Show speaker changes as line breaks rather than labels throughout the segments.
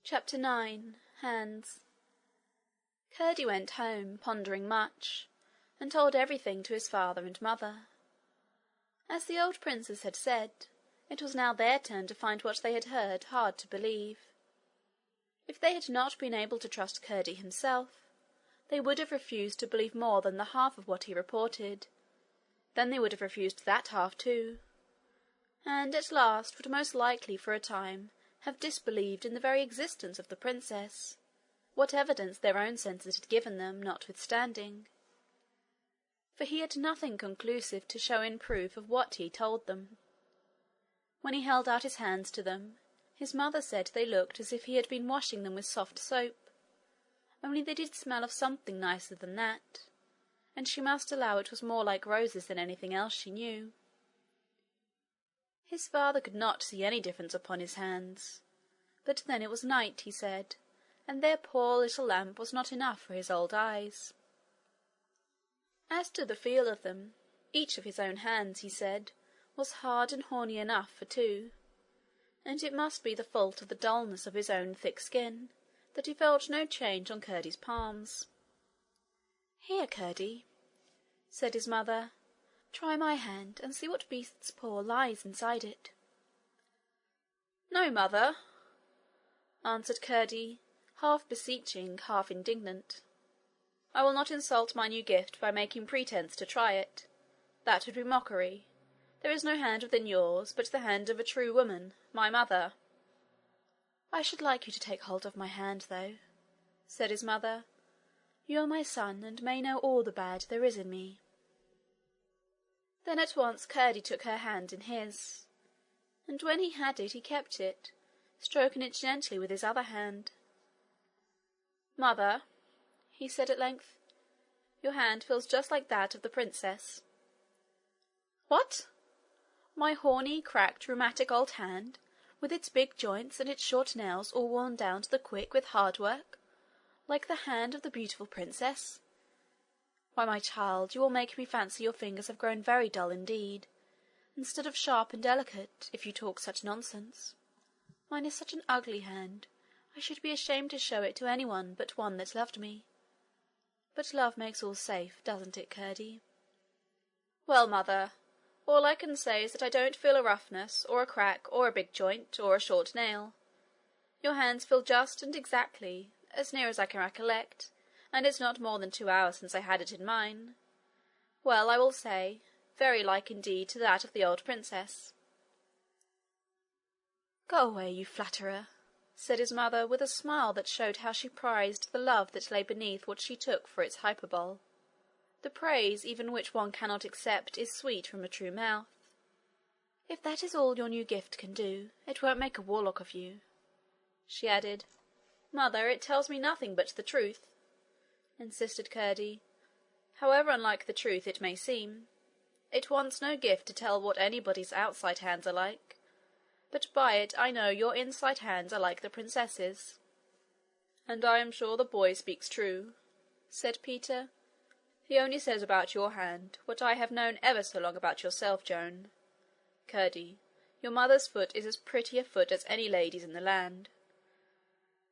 Chapter 9. Hands. Curdie went home, pondering much, and told everything to his father and mother. As the old princess had said, it was now their turn to find what they had heard hard to believe. If they had not been able to trust Curdie himself, they would have refused to believe more than the half of what he reported. Then they would have refused that half too, and at last would most likely for a time have disbelieved in the very existence of the princess, what evidence their own senses had given them notwithstanding. For he had nothing conclusive to show in proof of what he told them. When he held out his hands to them, his mother said they looked as if he had been washing them with soft soap, only they did smell of something nicer than that, and she must allow it was more like roses than anything else she knew. His father could not see any difference upon his hands, but then it was night, he said, and their poor little lamp was not enough for his old eyes. As to the feel of them, each of his own hands, he said, was hard and horny enough for two, and it must be the fault of the dullness of his own thick skin that he felt no change on Curdie's palms. "Here, Curdie," said his mother, "try my hand, and see what beast's paw lies inside it." "No, mother," answered Curdie, half beseeching, half indignant. "I will not insult my new gift by making pretence to try it. That would be mockery. There is no hand within yours but the hand of a true woman, my mother." "I should like you to take hold of my hand, though," said his mother. "You are my son, and may know all the bad there is in me." Then at once Curdie took her hand in his, and when he had it he kept it, stroking it gently with his other hand. "Mother," he said at length, "your hand feels just like that of the princess." "What? My horny, cracked, rheumatic old hand, with its big joints and its short nails all worn down to the quick with hard work, like the hand of the beautiful princess? Why, my child, you will make me fancy your fingers have grown very dull indeed, instead of sharp and delicate, if you talk such nonsense. Mine is such an ugly hand, I should be ashamed to show it to any one but one that loved me. But love makes all safe, doesn't it, Curdie?" "Well, mother, all I can say is that I don't feel a roughness, or a crack, or a big joint, or a short nail. Your hands feel just and exactly, as near as I can recollect, and it's not more than 2 hours since I had it in mine. Well, I will say, very like indeed to that of the old princess." "Go away, you flatterer," said his mother, with a smile that showed how she prized the love that lay beneath what she took for its hyperbole. The praise even which one cannot accept is sweet from a true mouth. "If that is all your new gift can do, it won't make a warlock of you," she added. "Mother, it tells me nothing but the truth," insisted Curdie, "however unlike the truth it may seem. It wants no gift to tell what anybody's outside hands are like, but by it I know your inside hands are like the princess's." "And I am sure the boy speaks true," said Peter. "He only says about your hand what I have known ever so long about yourself, Joan. Curdie, your mother's foot is as pretty a foot as any lady's in the land.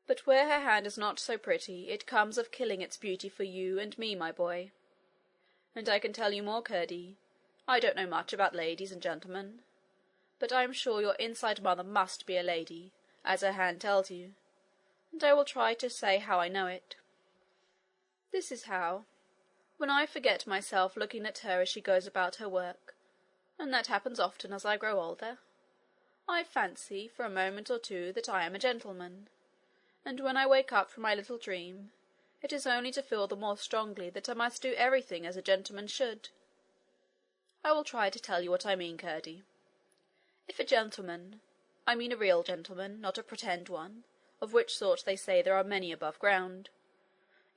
But where her hand is not so pretty, it comes of killing its beauty for you and me, my boy. And I can tell you more, Curdie. I don't know much about ladies and gentlemen, but I am sure your inside mother must be a lady, as her hand tells you, and I will try to say how I know it. This is how. When I forget myself looking at her as she goes about her work, and that happens often as I grow older, I fancy for a moment or two that I am a gentleman, and when I wake up from my little dream, it is only to feel the more strongly that I must do everything as a gentleman should. I will try to tell you what I mean, Curdie. If a gentleman, I mean a real gentleman, not a pretend one, of which sort they say there are many above ground,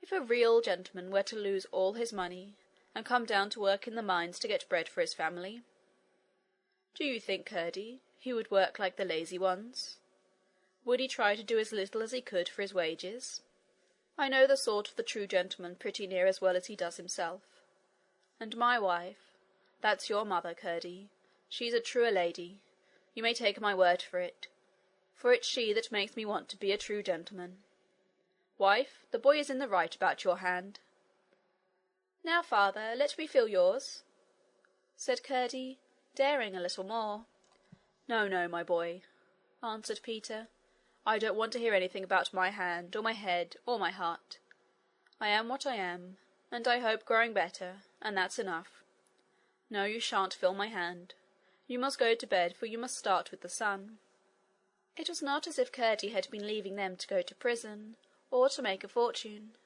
if a real gentleman were to lose all his money, and come down to work in the mines to get bread for his family, do you think, Curdie, he would work like the lazy ones? Would he try to do as little as he could for his wages? I know the sort of the true gentleman pretty near as well as he does himself. And my wife, that's your mother, Curdie, she's a truer lady, you may take my word for it. for it's she that makes me want to be a true gentleman. Wife, the boy is in the right about your hand." "Now, father, let me feel yours," said Curdie, daring a little more. "No, no, my boy," answered Peter. "I don't want to hear anything about my hand, or my head, or my heart. I am what I am, and I hope growing better, and that's enough. No, you shan't feel my hand. You must go to bed, for you must start with the sun." It was not as if Curdie had been leaving them to go to prison, or to make a fortune,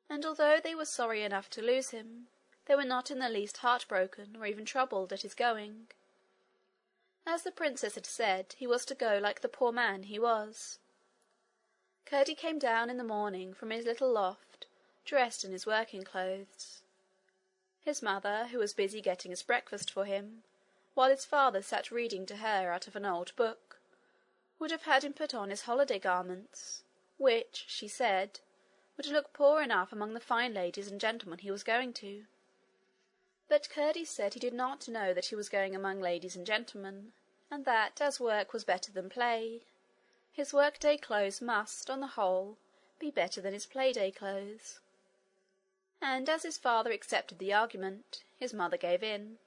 and although they were sorry enough to lose him, they were not in the least heartbroken or even troubled at his going. As the princess had said, he was to go like the poor man he was. Curdie came down in the morning from his little loft, dressed in his working clothes. His mother, who was busy getting his breakfast for him, while his father sat reading to her out of an old book, would have had him put on his holiday garments, which, she said, would look poor enough among the fine ladies and gentlemen he was going to. But Curdie said he did not know that he was going among ladies and gentlemen, and that, as work was better than play, his work-day clothes must, on the whole, be better than his play-day clothes. And as his father accepted the argument, his mother gave in.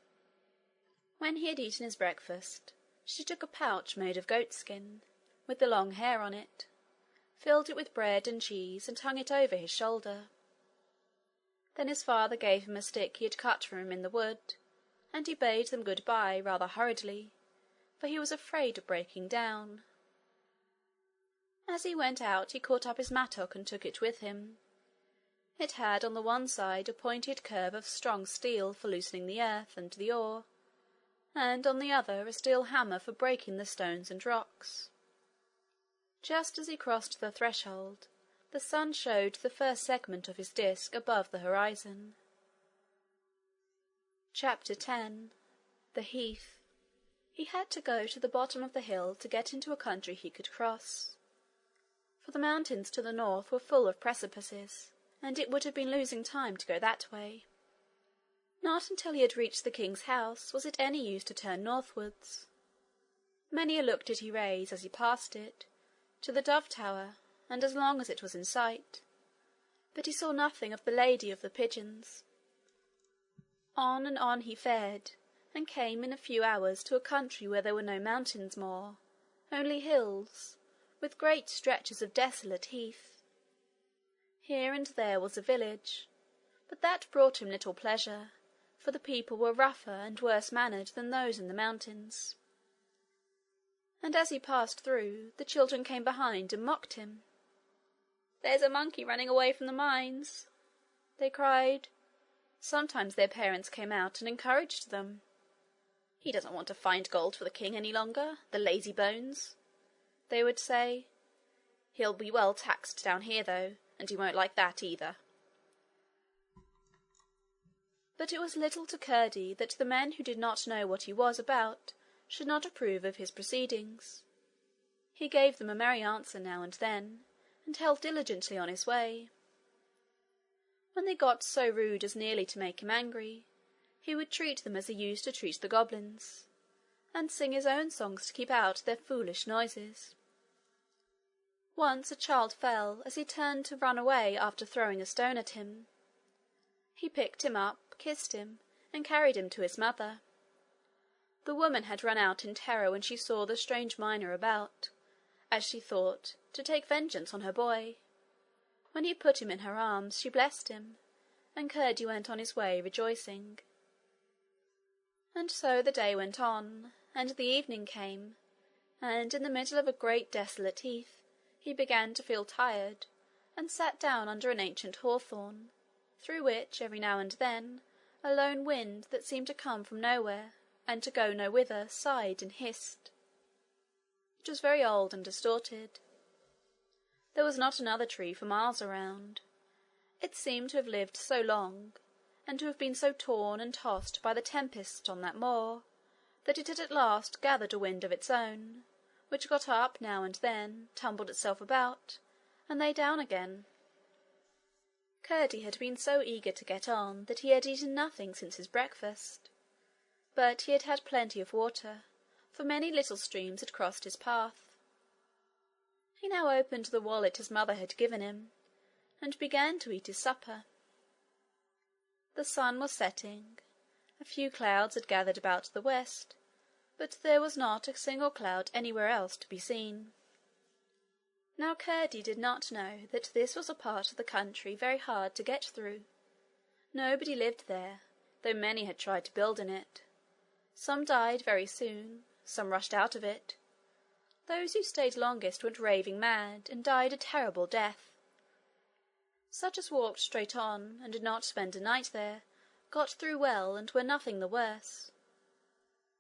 When he had eaten his breakfast, she took a pouch made of goatskin, with the long hair on it, filled it with bread and cheese, and hung it over his shoulder. Then his father gave him a stick he had cut for him in the wood, and he bade them good-bye rather hurriedly, for he was afraid of breaking down. As he went out he caught up his mattock and took it with him. It had on the one side a pointed curve of strong steel for loosening the earth and the ore, and on the other a steel hammer for breaking the stones and rocks. Just as he crossed the threshold, the sun showed the first segment of his disk above the horizon. Chapter 10. The Heath. He had to go to the bottom of the hill to get into a country he could cross, for the mountains to the north were full of precipices, and it would have been losing time to go that way. Not until he had reached the king's house was it any use to turn northwards. Many a look did he raise, as he passed it, to the Dove Tower, and as long as it was in sight, but he saw nothing of the Lady of the Pigeons. On and on he fared, and came in a few hours to a country where there were no mountains more, only hills, with great stretches of desolate heath. Here and there was a village, but that brought him little pleasure, for the people were rougher and worse mannered than those in the mountains. And as he passed through, the children came behind and mocked him. "There's a monkey running away from the mines," they cried. Sometimes their parents came out and encouraged them. "He doesn't want to find gold for the king any longer, the lazy bones," they would say. "He'll be well taxed down here, though, and he won't like that either." But it was little to Curdie that the men who did not know what he was about should not approve of his proceedings. He gave them a merry answer now and then, and held diligently on his way. When they got so rude as nearly to make him angry, he would treat them as he used to treat the goblins, and sing his own songs to keep out their foolish noises. Once a child fell as he turned to run away after throwing a stone at him. He picked him up, kissed him, and carried him to his mother. The woman had run out in terror when she saw the strange miner about, as she thought, to take vengeance on her boy. When he put him in her arms, she blessed him, and Curdie went on his way rejoicing. And so the day went on, and the evening came, and in the middle of a great desolate heath he began to feel tired, and sat down under an ancient hawthorn, through which, every now and then, a lone wind that seemed to come from nowhere and to go no whither sighed and hissed. It was very old and distorted. There was not another tree for miles around. It seemed to have lived so long, and to have been so torn and tossed by the tempests on that moor, that it had at last gathered a wind of its own, which got up now and then, tumbled itself about, and lay down again. Curdie had been so eager to get on that he had eaten nothing since his breakfast, but he had had plenty of water, for many little streams had crossed his path. He now opened the wallet his mother had given him, and began to eat his supper. The sun was setting. A few clouds had gathered about the west, but there was not a single cloud anywhere else to be seen. Now Curdie did not know that this was a part of the country very hard to get through. Nobody lived there, though many had tried to build in it. Some died very soon, some rushed out of it. Those who stayed longest went raving mad, and died a terrible death. Such as walked straight on, and did not spend a night there, got through well, and were nothing the worse.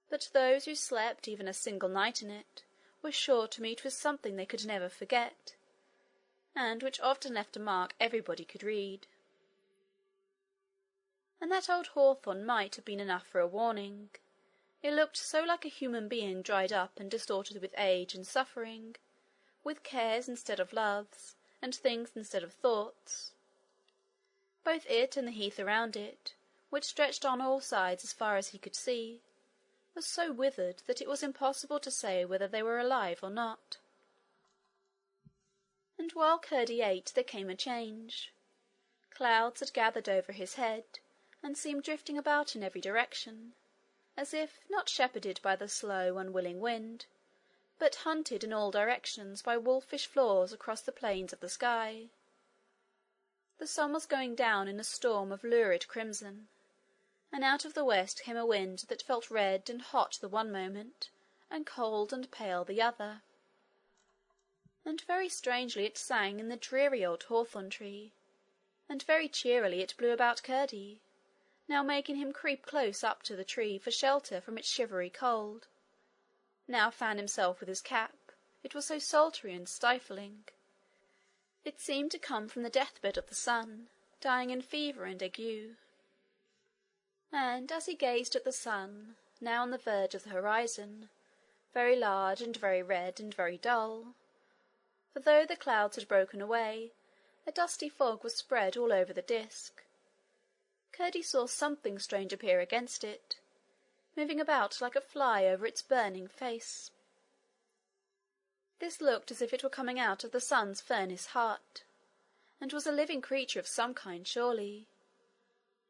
But those who slept even a single night in it were sure to meet with something they could never forget, and which often left a mark everybody could read. And that old hawthorn might have been enough for a warning. It looked so like a human being dried up and distorted with age and suffering, with cares instead of loves, and things instead of thoughts. Both it and the heath around it, which stretched on all sides as far as he could see, was so withered that it was impossible to say whether they were alive or not. And while Curdie ate there came a change. Clouds had gathered over his head, and seemed drifting about in every direction, as if not shepherded by the slow, unwilling wind, but hunted in all directions by wolfish flaws across the plains of the sky. The sun was going down in a storm of lurid crimson, and out of the west came a wind that felt red and hot the one moment, and cold and pale the other. And very strangely it sang in the dreary old hawthorn tree, and very cheerily it blew about Curdie, now making him creep close up to the tree for shelter from its shivery cold, now fan himself with his cap, it was so sultry and stifling. It seemed to come from the deathbed of the sun, dying in fever and ague. And as he gazed at the sun, now on the verge of the horizon, very large and very red and very dull, for though the clouds had broken away, a dusty fog was spread all over the disk, Curdie saw something strange appear against it, moving about like a fly over its burning face. This looked as if it were coming out of the sun's furnace heart, and was a living creature of some kind surely.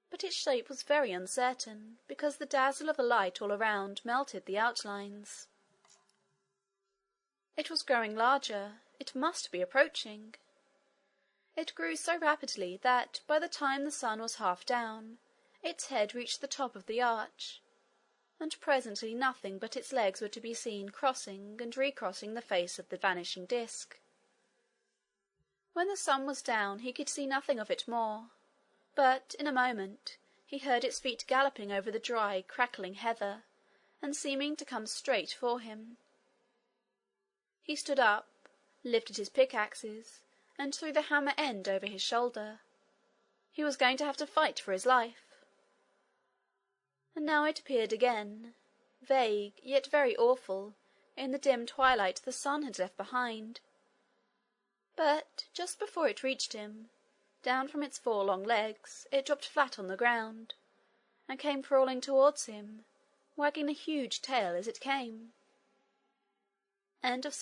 But its shape was very uncertain, because the dazzle of the light all around melted the outlines. It was growing larger. It must be approaching. It grew so rapidly that by the time the sun was half down, its head reached the top of the arch, and presently nothing but its legs were to be seen crossing and recrossing the face of the vanishing disk. When the sun was down he could see nothing of it more, but in a moment he heard its feet galloping over the dry, crackling heather, and seeming to come straight for him. He stood up, lifted his pickaxes, and threw the hammer end over his shoulder. He was going to have to fight for his life. And now it appeared again, vague, yet very awful, in the dim twilight the sun had left behind. But just before it reached him, down from its 4 long legs, it dropped flat on the ground, and came crawling towards him, wagging a huge tail as it came. End of